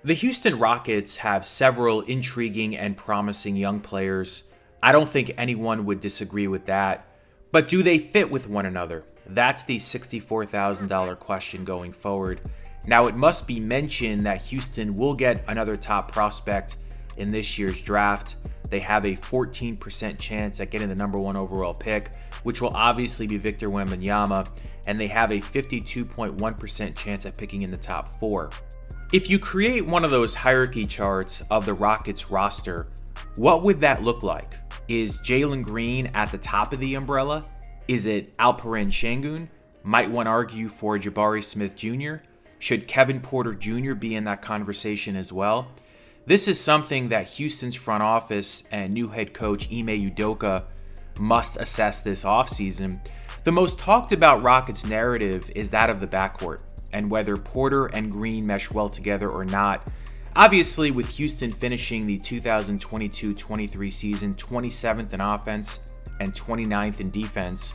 The Houston Rockets have several intriguing and promising young players. I don't think anyone would disagree with that. But do they fit with one another? That's the $64,000 question going forward. Now, it must be mentioned that Houston will get another top prospect in this year's draft. They have a 14% chance at getting the number one overall pick, which will obviously be Victor Wembanyama, and they have a 52.1% chance at picking in the top four. If you create one of those hierarchy charts of the Rockets roster, what would that look like? Is Jalen Green at the top of the umbrella? Is it Alperen Şengün? Might one argue for Jabari Smith Jr.? Should Kevin Porter Jr. be in that conversation as well? This is something that Houston's front office and new head coach Ime Udoka must assess this offseason. The most talked about Rockets narrative is that of the backcourt, and whether Porter and Green mesh well together or not. Obviously, with Houston finishing the 2022-23 season 27th in offense and 29th in defense,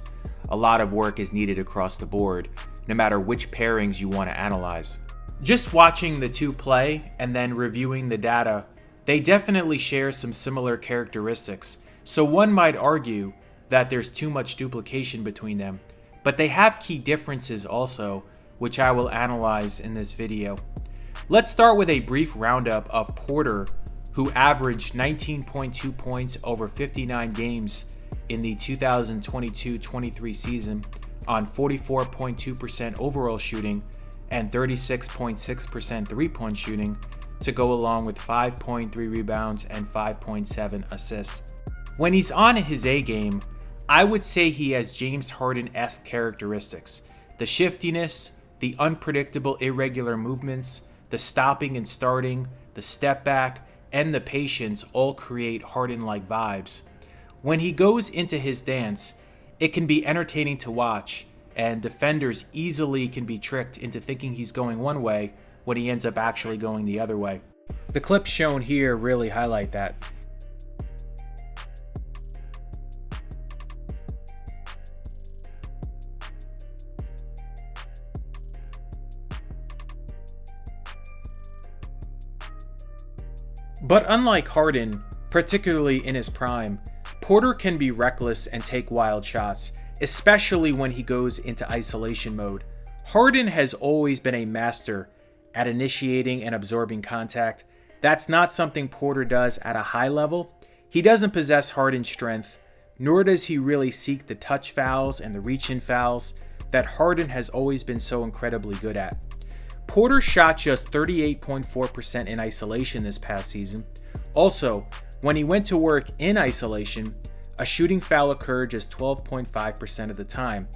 a lot of work is needed across the board, no matter which pairings you want to analyze. Just watching the two play and then reviewing the data, they definitely share some similar characteristics, so one might argue that there's too much duplication between them, but they have key differences also, which I will analyze in this video. Let's start with a brief roundup of Porter, who averaged 19.2 points over 59 games in the 2022-23 season on 44.2% overall shooting and 36.6% three-point shooting, to go along with 5.3 rebounds and 5.7 assists. When he's on his A game, I would say he has James Harden-esque characteristics. The shiftiness, the unpredictable irregular movements, the stopping and starting, the step back, and the patience all create Harden-like vibes. When he goes into his dance, it can be entertaining to watch, and defenders easily can be tricked into thinking he's going one way when he ends up actually going the other way. The clips shown here really highlight that. But unlike Harden, particularly in his prime, Porter can be reckless and take wild shots, especially when he goes into isolation mode. Harden has always been a master at initiating and absorbing contact. That's not something Porter does at a high level. He doesn't possess Harden's strength, nor does he really seek the touch fouls and the reach-in fouls that Harden has always been so incredibly good at. Porter shot just 38.4% in isolation this past season. Also, when he went to work in isolation, a shooting foul occurred just 12.5% of the time.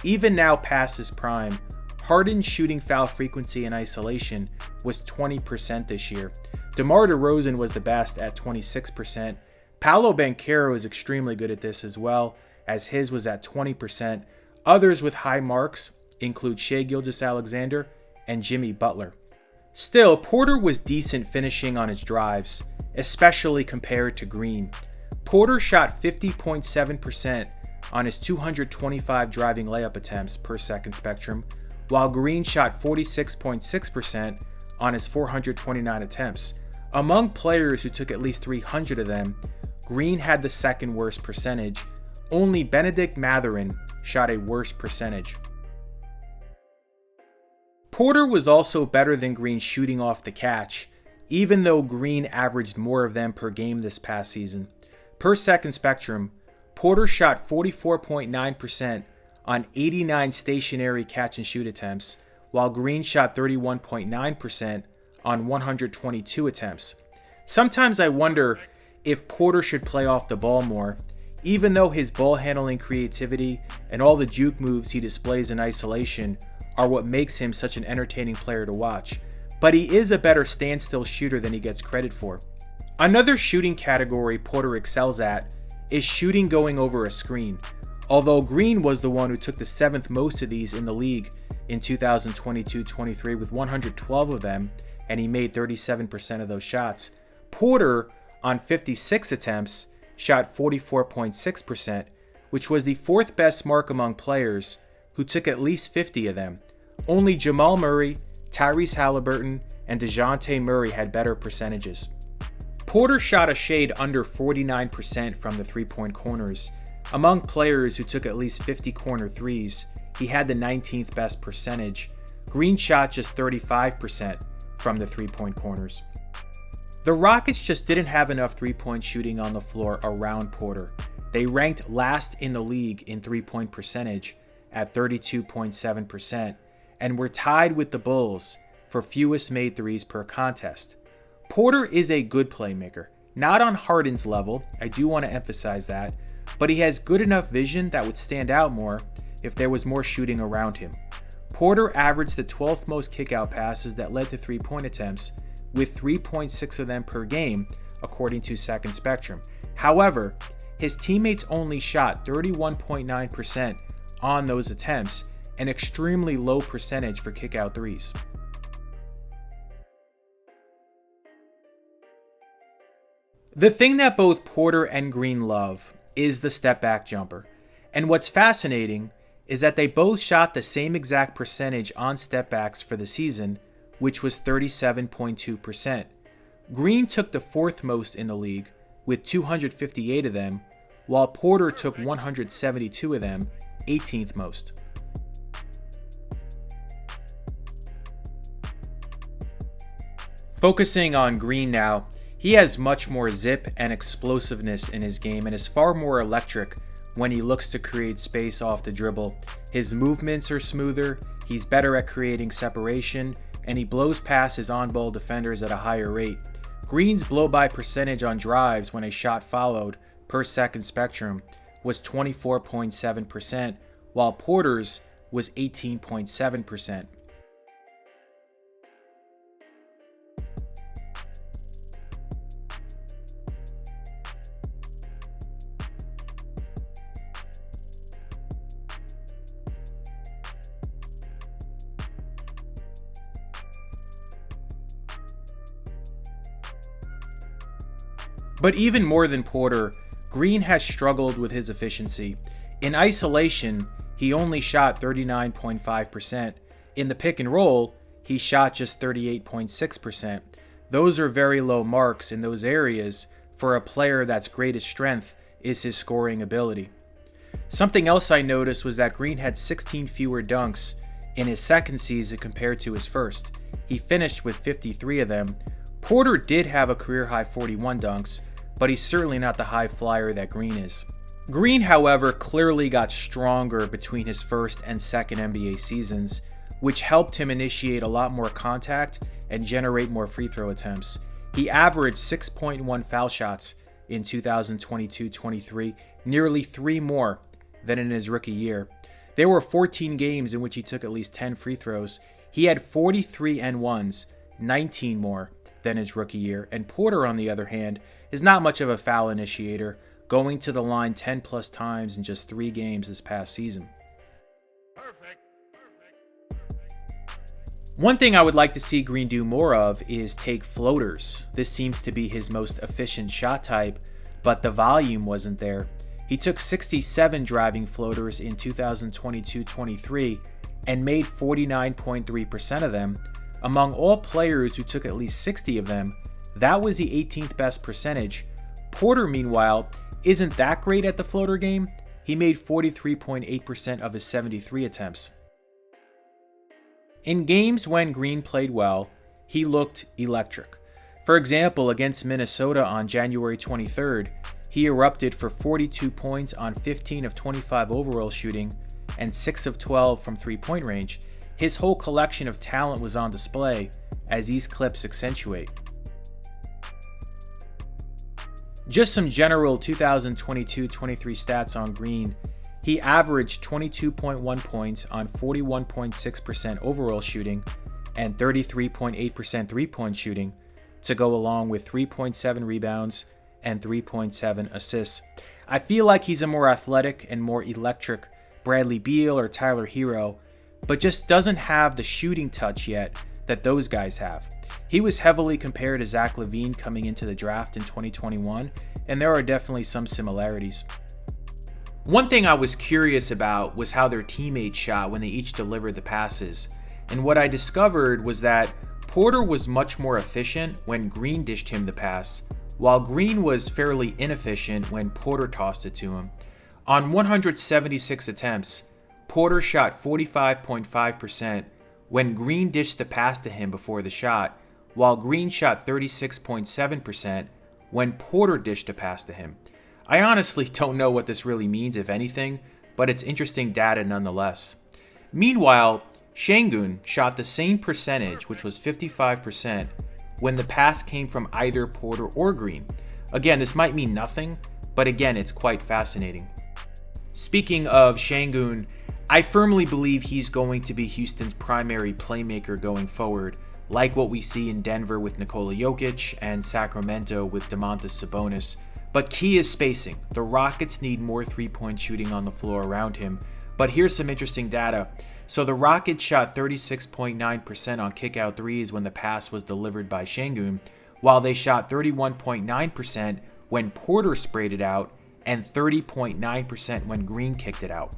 Even now past his prime, Harden's shooting foul frequency in isolation was 20% this year. DeMar DeRozan was the best at 26%. Paolo Banchero is extremely good at this as well, as his was at 20%. Others with high marks include Shai Gilgeous-Alexander and Jimmy Butler. Still, Porter was decent finishing on his drives, especially compared to Green. Porter shot 50.7% on his 225 driving layup attempts per second spectrum, while Green shot 46.6% on his 429 attempts. Among players who took at least 300 of them, Green had the second worst percentage. Only Benedict Mathurin shot a worse percentage. Porter was also better than Green shooting off the catch, even though Green averaged more of them per game this past season. Per second spectrum, Porter shot 44.9% on 89 stationary catch and shoot attempts, while Green shot 31.9% on 122 attempts. Sometimes I wonder if Porter should play off the ball more, even though his ball handling creativity and all the juke moves he displays in isolation are what makes him such an entertaining player to watch. But he is a better standstill shooter than he gets credit for. Another shooting category Porter excels at is shooting going over a screen, although Green was the one who took the 7th most of these in the league in 2022-23 with 112 of them, and he made 37% of those shots. Porter, on 56 attempts, shot 44.6%, which was the 4th best mark among players who took at least 50 of them. Only Jamal Murray, Tyrese Halliburton, and DeJounte Murray had better percentages. Porter shot a shade under 49% from the three-point corners. Among players who took at least 50 corner threes, he had the 19th best percentage. Green shot just 35% from the three-point corners. The Rockets just didn't have enough three-point shooting on the floor around Porter. They ranked last in the league in three-point percentage at 32.7% and were tied with the Bulls for fewest made threes per contest. Porter is a good playmaker, not on Harden's level, I do want to emphasize that, but he has good enough vision that would stand out more if there was more shooting around him. Porter averaged the 12th most kickout passes that led to three-point attempts, with 3.6 of them per game, according to Second Spectrum. However, his teammates only shot 31.9% on those attempts, an extremely low percentage for kickout threes. The thing that both Porter and Green love is the step-back jumper. And what's fascinating is that they both shot the same exact percentage on step-backs for the season, which was 37.2%. Green took the fourth most in the league, with 258 of them, while Porter took 172 of them, 18th most. Focusing on Green now, he has much more zip and explosiveness in his game and is far more electric when he looks to create space off the dribble. His movements are smoother, he's better at creating separation, and he blows past his on-ball defenders at a higher rate. Green's blow-by percentage on drives when a shot followed, per Second Spectrum, was 24.7%, while Porter's was 18.7%. But even more than Porter, Green has struggled with his efficiency. In isolation, he only shot 39.5%. In the pick and roll, he shot just 38.6%. Those are very low marks in those areas for a player that's greatest strength is his scoring ability. Something else I noticed was that Green had 16 fewer dunks in his second season compared to his first. He finished with 53 of them. Porter did have a career-high 41 dunks, but he's certainly not the high flyer that Green is. Green, however, clearly got stronger between his first and second NBA seasons, which helped him initiate a lot more contact and generate more free throw attempts. He averaged 6.1 foul shots in 2022-23, nearly 3 more than in his rookie year. There were 14 games in which he took at least 10 free throws. He had 43 N1s, 19 more than his rookie year, and Porter, on the other hand, is not much of a foul initiator, going to the line 10 plus times in just 3 games this past season. Perfect. One thing I would like to see Green do more of is take floaters. This seems to be his most efficient shot type, but the volume wasn't there. He took 67 driving floaters in 2022-23 and made 49.3% of them. Among all players who took at least 60 of them, that was the 18th best percentage. Porter, meanwhile, isn't that great at the floater game. He made 43.8% of his 73 attempts. In games when Green played well, he looked electric. For example, against Minnesota on January 23rd, he erupted for 42 points on 15 of 25 overall shooting and 6 of 12 from three-point range. His whole collection of talent was on display, as these clips accentuate. Just some general 2022-23 stats on Green. He averaged 22.1 points on 41.6% overall shooting and 33.8% three-point shooting, to go along with 3.7 rebounds and 3.7 assists. I feel like he's a more athletic and more electric Bradley Beal or Tyler Hero, but just doesn't have the shooting touch yet that those guys have. He was heavily compared to Zach LaVine coming into the draft in 2021, and there are definitely some similarities. One thing I was curious about was how their teammates shot when they each delivered the passes, and what I discovered was that Porter was much more efficient when Green dished him the pass, while Green was fairly inefficient when Porter tossed it to him. On 176 attempts, Porter shot 45.5% when Green dished the pass to him before the shot, while Green shot 36.7% when Porter dished a pass to him. I honestly don't know what this really means, if anything, but it's interesting data nonetheless. Meanwhile, Şengün shot the same percentage, which was 55%, when the pass came from either Porter or Green. Again, this might mean nothing, but again, it's quite fascinating. Speaking of Şengün, I firmly believe he's going to be Houston's primary playmaker going forward, like what we see in Denver with Nikola Jokic and Sacramento with Domantas Sabonis. But key is spacing. The Rockets need more three-point shooting on the floor around him. But here's some interesting data. So the Rockets shot 36.9% on kick-out threes when the pass was delivered by Şengün, while they shot 31.9% when Porter sprayed it out and 30.9% when Green kicked it out.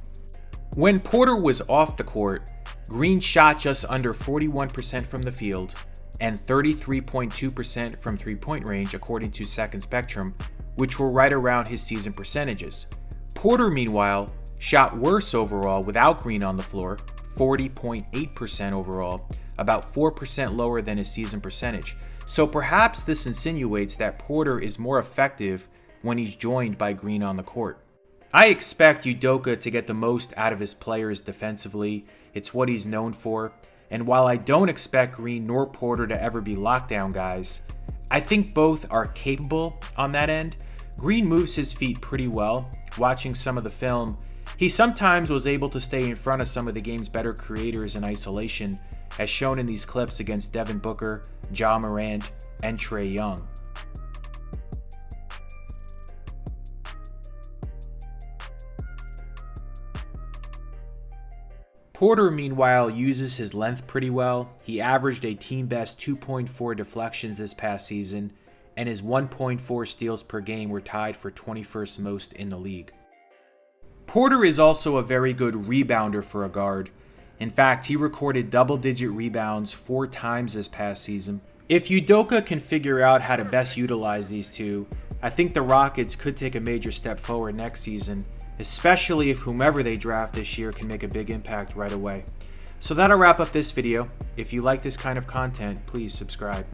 When Porter was off the court, Green shot just under 41% from the field and 33.2% from three-point range according to Second Spectrum, which were right around his season percentages. Porter, meanwhile, shot worse overall without Green on the floor, 40.8% overall, about 4% lower than his season percentage. So perhaps this insinuates that Porter is more effective when he's joined by Green on the court. I expect Udoka to get the most out of his players defensively. It's what he's known for. And while I don't expect Green nor Porter to ever be lockdown guys, I think both are capable on that end. Green moves his feet pretty well. Watching some of the film, he sometimes was able to stay in front of some of the game's better creators in isolation, as shown in these clips against Devin Booker, Ja Morant, and Trae Young. Porter, meanwhile, uses his length pretty well. He averaged a team-best 2.4 deflections this past season, and his 1.4 steals per game were tied for 21st most in the league. Porter is also a very good rebounder for a guard. In fact, he recorded double-digit rebounds 4 times this past season. If Udoka can figure out how to best utilize these two, I think the Rockets could take a major step forward next season, especially if whomever they draft this year can make a big impact right away. So that'll wrap up this video. If you like this kind of content, please subscribe.